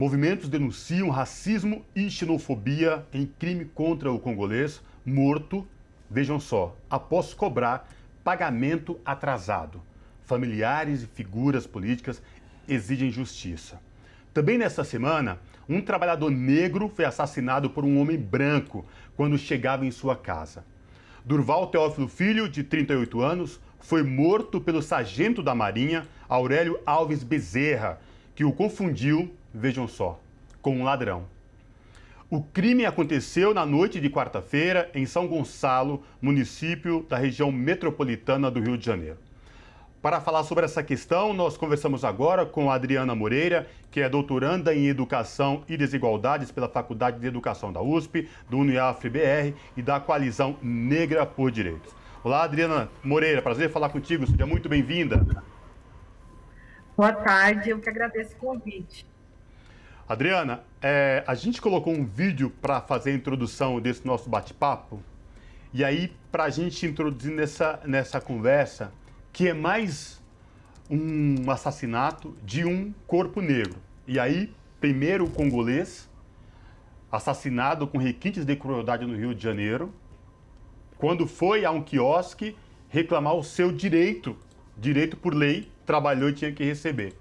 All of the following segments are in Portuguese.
Movimentos denunciam racismo e xenofobia em crime contra o congolês morto, vejam só, após cobrar pagamento atrasado. Familiares e figuras políticas exigem justiça. Também nesta semana, um trabalhador negro foi assassinado por um homem branco quando chegava em sua casa. Durval Teófilo Filho, de 38 anos, foi morto pelo sargento da Marinha, Aurélio Alves Bezerra, que o confundiu, vejam só, com um ladrão. O crime aconteceu na noite de quarta-feira em São Gonçalo, município da região metropolitana do Rio de Janeiro. Para falar sobre essa questão, nós conversamos agora com a Adriana Moreira, que é doutoranda em Educação e Desigualdades pela Faculdade de Educação da USP, do Uniafre-BR e da Coalizão Negra por Direitos. Olá, Adriana Moreira, prazer falar contigo, seja muito bem-vinda. Boa tarde, eu que agradeço o convite. Adriana, a gente colocou um vídeo para fazer a introdução desse nosso bate-papo, e aí, para a gente introduzir nessa conversa, que é mais um assassinato de um corpo negro. E aí, primeiro o congolês, assassinado com requintes de crueldade no Rio de Janeiro, quando foi a um quiosque reclamar o seu direito por lei, trabalhou e tinha que receber.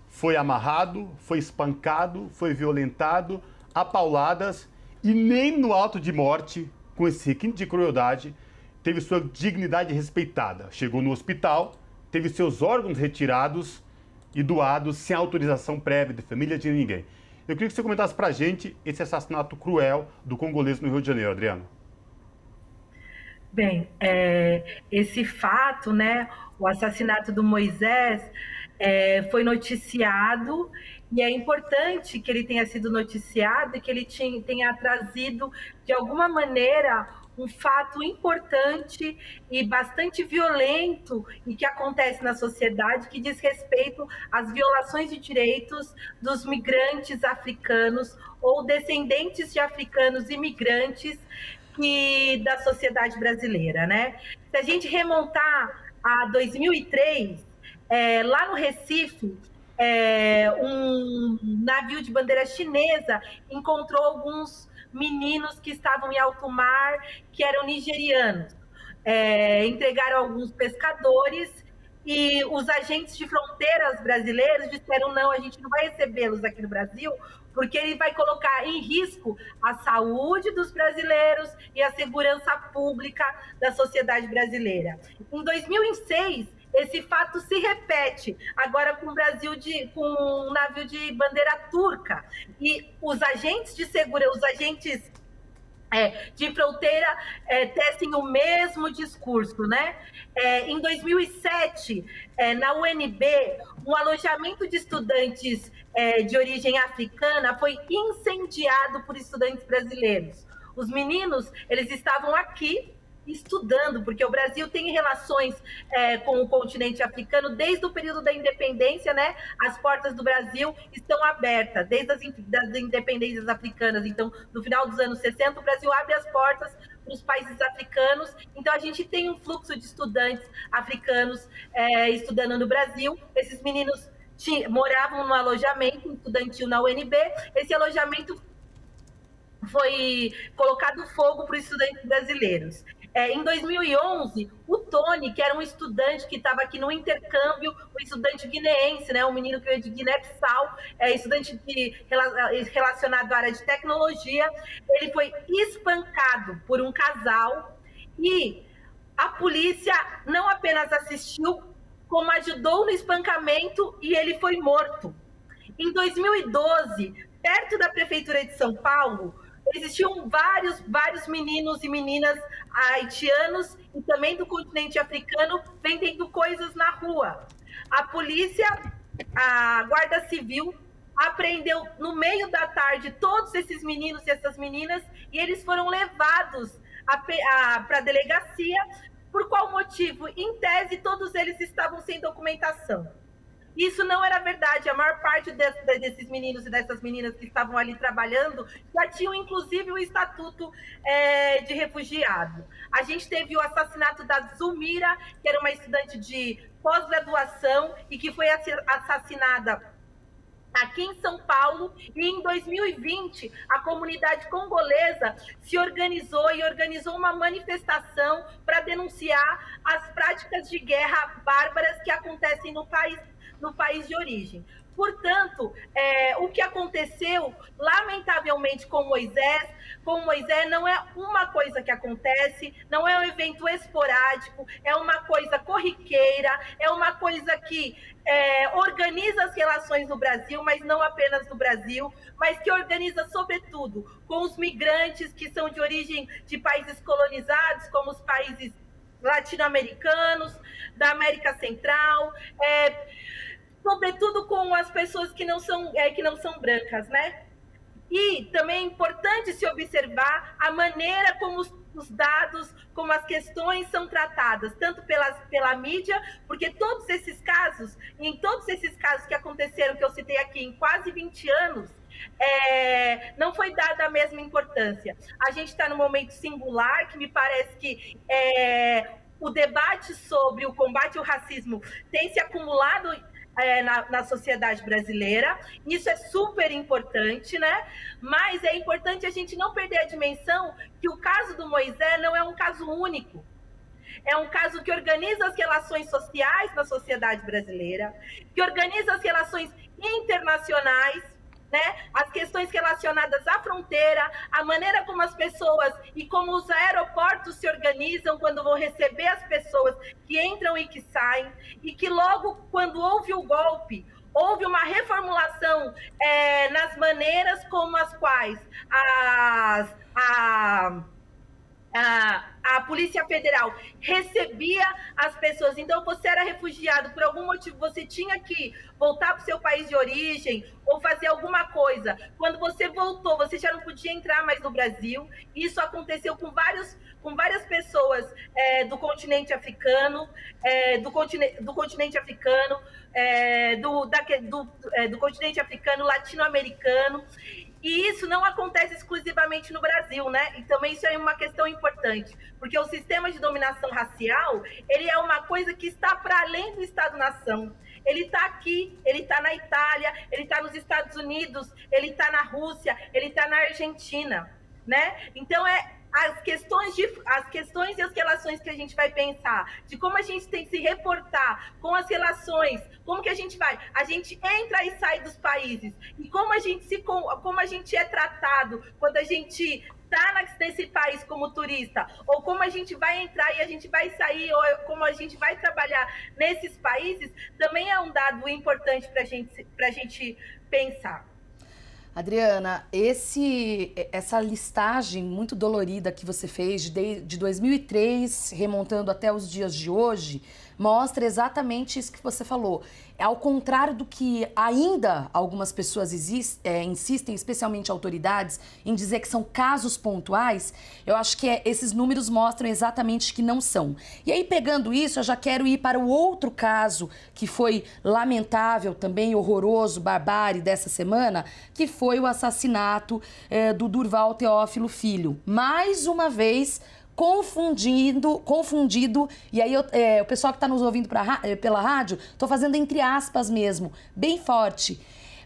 Foi amarrado, foi espancado, foi violentado, a pauladas, e nem no auto de morte, com esse requinte de crueldade, teve sua dignidade respeitada. Chegou no hospital, teve seus órgãos retirados e doados sem autorização prévia de família de ninguém. Eu queria que você comentasse pra gente esse assassinato cruel do congolês no Rio de Janeiro, Adriano. Bem, esse fato, né, o assassinato do Moisés, foi noticiado, e é importante que ele tenha sido noticiado e que ele tenha trazido, de alguma maneira, um fato importante e bastante violento e que acontece na sociedade, que diz respeito às violações de direitos dos migrantes africanos ou descendentes de africanos imigrantes da sociedade brasileira, né? Se a gente remontar a 2003, lá no Recife, um navio de bandeira chinesa encontrou alguns meninos que estavam em alto mar, que eram nigerianos. Entregaram alguns pescadores e os agentes de fronteiras brasileiros disseram: não, a gente não vai recebê-los aqui no Brasil, porque ele vai colocar em risco a saúde dos brasileiros e a segurança pública da sociedade brasileira. Em 2006, esse fato se repete, agora com o Brasil com um navio de bandeira turca. E os agentes de segurança, os agentes de fronteira tecem o mesmo discurso, né? Em 2007, na UNB, um alojamento de estudantes de origem africana foi incendiado por estudantes brasileiros. Os meninos, eles estavam aqui estudando, porque o Brasil tem relações com o continente africano desde o período da independência, né? As portas do Brasil estão abertas, desde das independências africanas. Então, no final dos anos 60, o Brasil abre as portas para os países africanos. Então, a gente tem um fluxo de estudantes africanos estudando no Brasil. Esses meninos moravam no alojamento estudantil na UNB. Esse alojamento foi colocado fogo para os estudantes brasileiros. Em 2011, o Tony, que era um estudante que estava aqui no intercâmbio, um estudante guineense, né, um menino que veio de Guiné-Bissau, estudante relacionado à área de tecnologia, ele foi espancado por um casal e a polícia não apenas assistiu, como ajudou no espancamento, e ele foi morto. Em 2012, perto da Prefeitura de São Paulo, existiam vários meninos e meninas haitianos e também do continente africano vendendo coisas na rua. A polícia, a Guarda Civil, apreendeu no meio da tarde todos esses meninos e essas meninas, e eles foram levados para a delegacia. Por qual motivo? Em tese, todos eles estavam sem documentação. Isso não era verdade. A maior parte desses meninos e dessas meninas que estavam ali trabalhando já tinham, inclusive, o estatuto de refugiado. A gente teve o assassinato da Zulmira, que era uma estudante de pós-graduação e que foi assassinada aqui em São Paulo, e em 2020 a comunidade congolesa se organizou e organizou uma manifestação para denunciar as práticas de guerra bárbaras que acontecem no país de origem. Portanto, o que aconteceu, lamentavelmente, com Moisés não é uma coisa que acontece, não é um evento esporádico, é uma coisa corriqueira, é uma coisa que organiza as relações no Brasil, mas não apenas no Brasil, mas que organiza, sobretudo, com os migrantes que são de origem de países colonizados, como os países latino-americanos, da América Central, sobretudo com as pessoas que não são brancas, né? E também é importante se observar a maneira como os dados, como as questões são tratadas, tanto pela mídia, porque em todos esses casos que aconteceram, que eu citei aqui, em quase 20 anos, não foi dada a mesma importância. A gente está num momento singular, que me parece que o debate sobre o combate ao racismo tem se acumulado na sociedade brasileira. Isso é super importante, né? Mas é importante a gente não perder a dimensão que o caso do Moisés não é um caso único. É um caso que organiza as relações sociais na sociedade brasileira, que organiza as relações internacionais, né? As questões relacionadas à fronteira, a maneira como as pessoas e como os aeroportos se organizam quando vão receber as pessoas que entram e que saem, e que logo quando houve o golpe, houve uma reformulação nas maneiras como as quais a Polícia Federal recebia as pessoas. Então, você era refugiado, por algum motivo você tinha que voltar para o seu país de origem ou fazer alguma coisa. Quando você voltou, você já não podia entrar mais no Brasil. Isso aconteceu com várias pessoas do continente africano, do continente africano, latino-americano. E isso não acontece exclusivamente no Brasil, né? E também isso é uma questão importante, porque o sistema de dominação racial, ele é uma coisa que está para além do Estado-nação. Ele está aqui, ele está na Itália, ele está nos Estados Unidos, ele está na Rússia, ele está na Argentina, né? Então, as questões e as relações que a gente vai pensar, de como a gente tem que se reportar com as relações, como que a gente entra e sai dos países, e como a gente é tratado quando a gente está nesse país como turista, ou como a gente vai entrar e a gente vai sair, ou como a gente vai trabalhar nesses países, também é um dado importante para a gente pensar. Adriana, essa listagem muito dolorida que você fez de 2003, remontando até os dias de hoje, mostra exatamente isso que você falou. Ao contrário do que ainda algumas pessoas insistem, especialmente autoridades, em dizer que são casos pontuais, eu acho que esses números mostram exatamente que não são. E aí, pegando isso, eu já quero ir para o outro caso que foi lamentável, também horroroso, barbárie dessa semana, que foi o assassinato do Durval Teófilo Filho. Mais uma vez, confundido, e aí o pessoal que está nos ouvindo pela rádio, estou fazendo entre aspas mesmo, bem forte,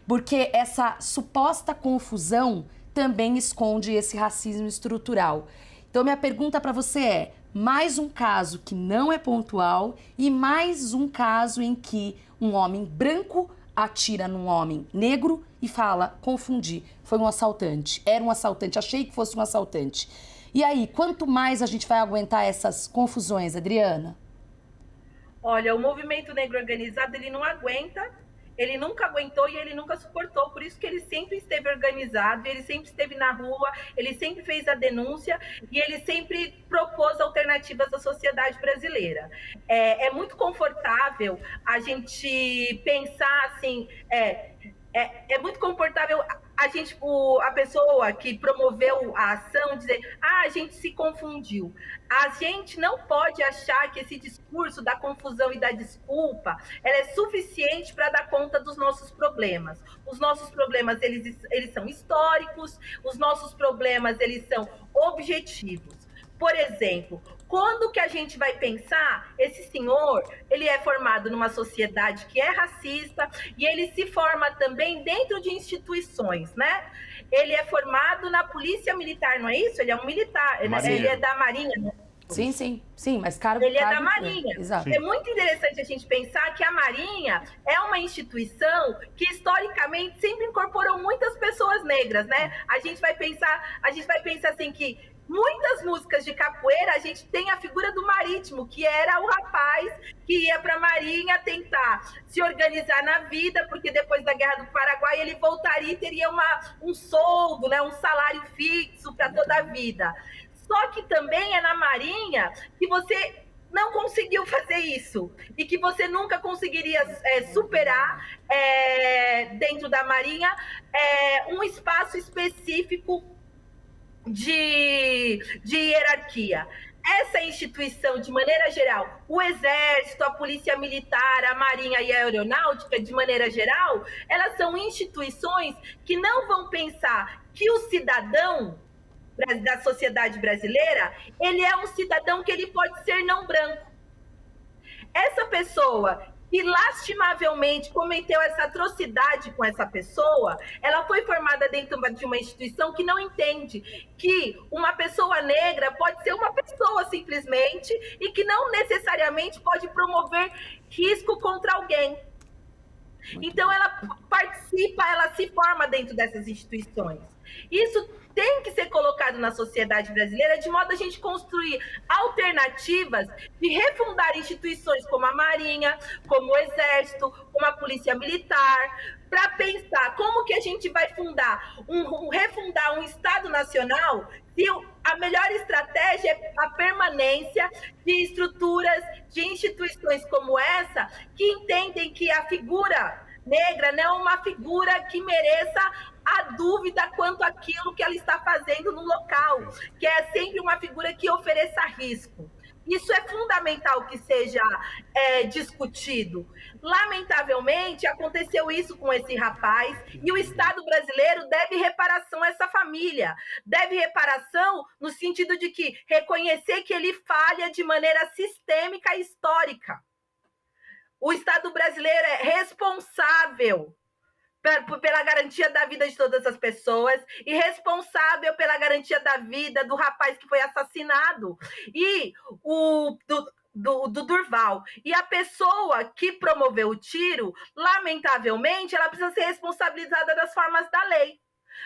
porque essa suposta confusão também esconde esse racismo estrutural. Então minha pergunta para você é, mais um caso que não é pontual e mais um caso em que um homem branco atira num homem negro e fala, confundi, foi um assaltante, era um assaltante, achei que fosse um assaltante. E aí, quanto mais a gente vai aguentar essas confusões, Adriana? Olha, o movimento negro organizado, ele não aguenta, ele nunca aguentou e ele nunca suportou, por isso que ele sempre esteve organizado, ele sempre esteve na rua, ele sempre fez a denúncia e ele sempre propôs alternativas à sociedade brasileira. É muito confortável a gente pensar assim, é muito confortável a pessoa que promoveu a ação dizer, a gente se confundiu. A gente não pode achar que esse discurso da confusão e da desculpa, ela é suficiente para dar conta dos nossos problemas. Os nossos problemas, eles são históricos, os nossos problemas, eles são objetivos. Por exemplo, quando que a gente vai pensar, esse senhor, ele é formado numa sociedade que é racista e ele se forma também dentro de instituições, né? Ele é formado na polícia militar, não é isso? Ele é um militar, ele é da Marinha, né? Sim, mas cargo... Ele é da Marinha. Exato. É muito interessante a gente pensar que a Marinha é uma instituição que historicamente sempre incorporou muitas pessoas negras, né? A gente vai pensar assim que muitas músicas de capoeira, a gente tem a figura do Marítimo, que era o rapaz que ia para a Marinha tentar se organizar na vida, porque depois da Guerra do Paraguai ele voltaria e teria um soldo, né, um salário fixo para toda a vida. Só que também é na Marinha que você não conseguiu fazer isso e que você nunca conseguiria superar dentro da Marinha um espaço específico de hierarquia. Essa instituição, de maneira geral, o Exército, a Polícia Militar, a Marinha e a Aeronáutica, de maneira geral, elas são instituições que não vão pensar que o cidadão da sociedade brasileira, ele é um cidadão que ele pode ser não branco. Essa pessoa que lastimavelmente cometeu essa atrocidade com essa pessoa, ela foi formada dentro de uma instituição que não entende que uma pessoa negra pode ser uma pessoa simplesmente e que não necessariamente pode promover risco contra alguém. Então ela participa, ela se forma dentro dessas instituições. Isso tem que ser colocado na sociedade brasileira de modo a gente construir alternativas de refundar instituições como a Marinha, como o Exército, como a Polícia Militar, para pensar como que a gente vai refundar um Estado Nacional se a melhor estratégia é a permanência de estruturas, de instituições como essa, que entendem que a figura negra não é uma figura que mereça a dúvida quanto àquilo que ela está fazendo no local, que é sempre uma figura que ofereça risco. Isso é fundamental que seja discutido. Lamentavelmente, aconteceu isso com esse rapaz e o Estado brasileiro deve reparação a essa família. Deve reparação no sentido de que reconhecer que ele falha de maneira sistêmica e histórica. O Estado brasileiro é responsável pela garantia da vida de todas as pessoas e responsável pela garantia da vida do rapaz que foi assassinado e do Durval. E a pessoa que promoveu o tiro, lamentavelmente, ela precisa ser responsabilizada das formas da lei.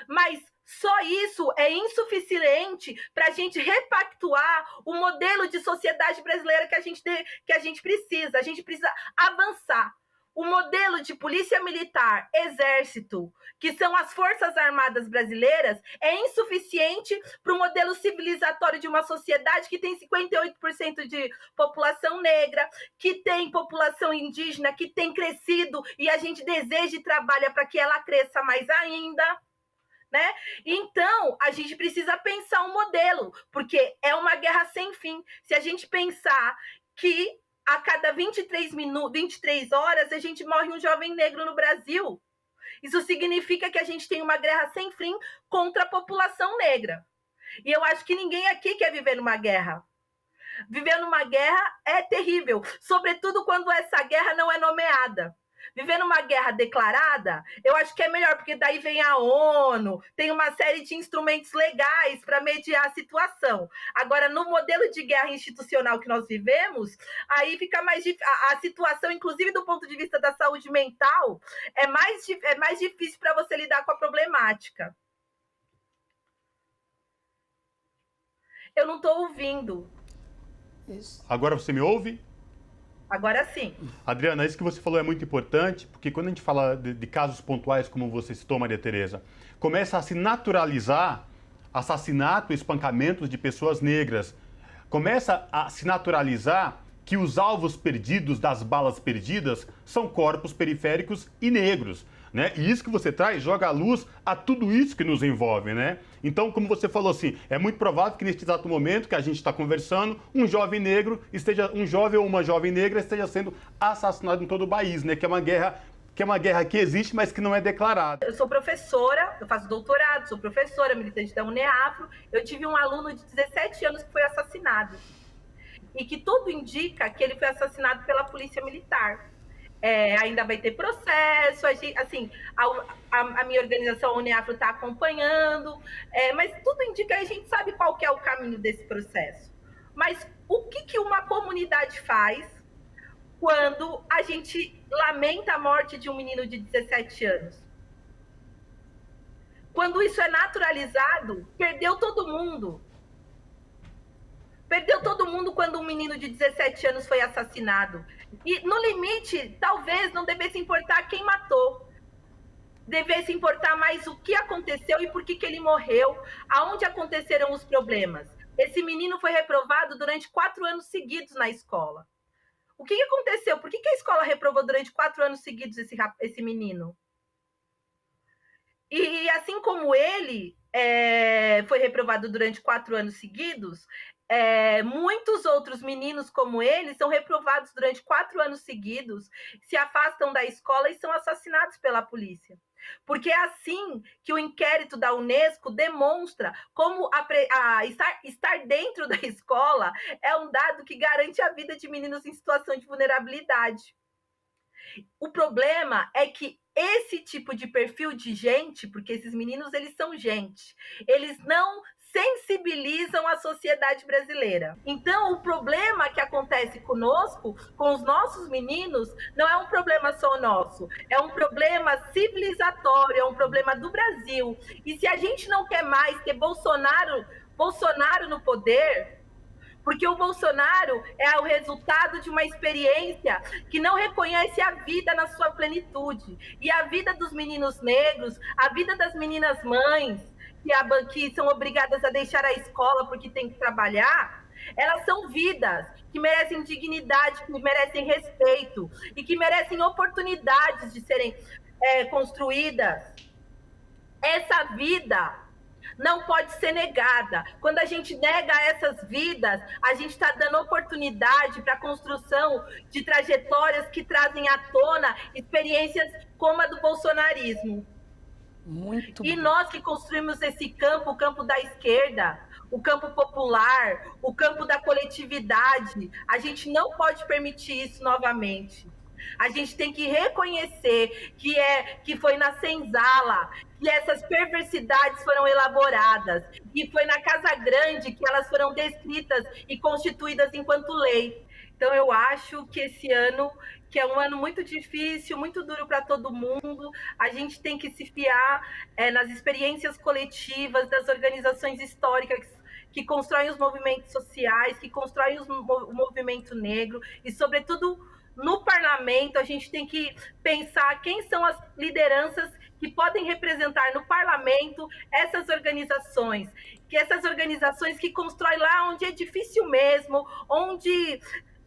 Mas só isso é insuficiente para a gente repactuar o modelo de sociedade brasileira que a gente precisa. A gente precisa avançar. O modelo de polícia militar, exército, que são as forças armadas brasileiras, é insuficiente para o modelo civilizatório de uma sociedade que tem 58% de população negra, que tem população indígena, que tem crescido e a gente deseja e trabalha para que ela cresça mais ainda. Né? Então, a gente precisa pensar um modelo, porque é uma guerra sem fim. Se a gente pensar que a cada 23 horas, a gente morre um jovem negro no Brasil. Isso significa que a gente tem uma guerra sem fim contra a população negra. E eu acho que ninguém aqui quer viver numa guerra. Viver numa guerra é terrível, sobretudo quando essa guerra não é nomeada. Viver numa guerra declarada, eu acho que é melhor, porque daí vem a ONU, tem uma série de instrumentos legais para mediar a situação. Agora, no modelo de guerra institucional que nós vivemos, aí fica mais difícil. A situação, inclusive do ponto de vista da saúde mental, é mais difícil para você lidar com a problemática. Eu não estou ouvindo. Isso. Agora você me ouve? Agora sim. Adriana, isso que você falou é muito importante, porque quando a gente fala de casos pontuais, como você citou, Maria Tereza, começa a se naturalizar assassinato, espancamentos de pessoas negras. Começa a se naturalizar que os alvos perdidos das balas perdidas são corpos periféricos e negros, né? E isso que você traz joga a luz a tudo isso que nos envolve, né? Então, como você falou assim, é muito provável que neste exato momento que a gente está conversando, um jovem ou uma jovem negra esteja sendo assassinado em todo o país, né? Que é uma guerra que existe, mas que não é declarada. Eu sou professora, eu faço doutorado, sou professora, militante da UNEAFRO. Eu tive um aluno de 17 anos que foi assassinado. e que tudo indica que ele foi assassinado pela polícia militar. Ainda vai ter processo, assim, a minha organização, a Uniafro, está acompanhando, mas tudo indica, a gente sabe qual que é o caminho desse processo. Mas o que uma comunidade faz quando a gente lamenta a morte de um menino de 17 anos? Quando isso é naturalizado, perdeu todo mundo. Perdeu todo mundo quando um menino de 17 anos foi assassinado. E, no limite, talvez não devesse importar quem matou. Devesse importar mais o que aconteceu e por que ele morreu, aonde aconteceram os problemas. Esse menino foi reprovado durante 4 anos seguidos na escola. O que aconteceu? Por que a escola reprovou durante 4 anos seguidos esse menino? E assim como ele foi reprovado durante 4 anos seguidos, muitos outros meninos como ele são reprovados durante 4 anos seguidos, se afastam da escola e são assassinados pela polícia. Porque é assim que o inquérito da Unesco demonstra como estar dentro da escola é um dado que garante a vida de meninos em situação de vulnerabilidade. O problema é que esse tipo de perfil de gente, porque esses meninos, eles são gente, eles não sensibilizam a sociedade brasileira. Então, o problema que acontece conosco, com os nossos meninos, não é um problema só nosso, é um problema civilizatório, é um problema do Brasil. E se a gente não quer mais ter Bolsonaro no poder, porque o Bolsonaro é o resultado de uma experiência que não reconhece a vida na sua plenitude. E a vida dos meninos negros, a vida das meninas mães, que são obrigadas a deixar a escola porque tem que trabalhar, elas são vidas que merecem dignidade, que merecem respeito e que merecem oportunidades de serem construídas. Essa vida não pode ser negada. Quando a gente nega essas vidas, a gente está dando oportunidade para a construção de trajetórias que trazem à tona experiências como a do bolsonarismo. Muito e bom. Nós que construímos esse campo, o campo da esquerda, o campo popular, o campo da coletividade, a gente não pode permitir isso novamente. A gente tem que reconhecer que foi na senzala que essas perversidades foram elaboradas, e foi na Casa Grande que elas foram descritas e constituídas enquanto lei. Então, eu acho que esse ano, que é um ano muito difícil, muito duro para todo mundo, a gente tem que se fiar nas experiências coletivas das organizações históricas que constroem os movimentos sociais, que constroem o movimento negro, e, sobretudo, no parlamento, a gente tem que pensar quem são as lideranças que podem representar no parlamento essas organizações que constroem lá onde é difícil mesmo, onde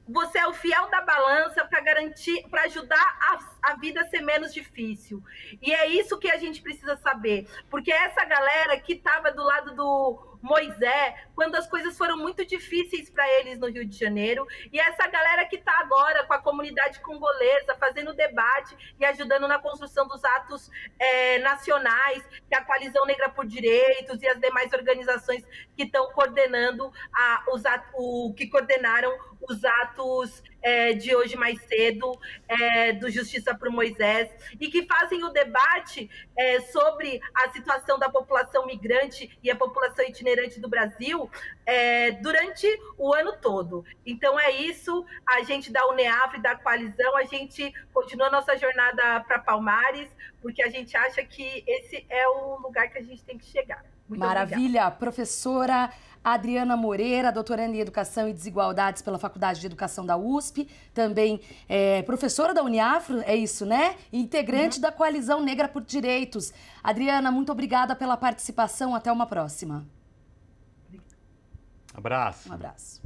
você é o fiel da balança para garantir, para ajudar a vida a ser menos difícil. E é isso que a gente precisa saber, porque essa galera que estava do lado do Moisés, quando as coisas foram muito difíceis para eles no Rio de Janeiro, e essa galera que está agora com a comunidade congolesa, fazendo debate e ajudando na construção dos atos nacionais, que a Coalizão Negra por Direitos e as demais organizações que estão coordenando que coordenaram os atos de hoje mais cedo, do Justiça por Moisés, e que fazem o debate sobre a situação da população migrante e a população itinerante do Brasil durante o ano todo. Então é isso, a gente da Uniafro e da Coalizão, a gente continua a nossa jornada para Palmares, porque a gente acha que esse é o lugar que a gente tem que chegar. Muito Maravilha! obrigada. Professora Adriana Moreira, doutoranda em Educação e Desigualdades pela Faculdade de Educação da USP, também professora da Uniafro, é isso, né? Integrante da Coalizão Negra por Direitos. Adriana, muito obrigada pela participação, até uma próxima. Abraço. Um abraço.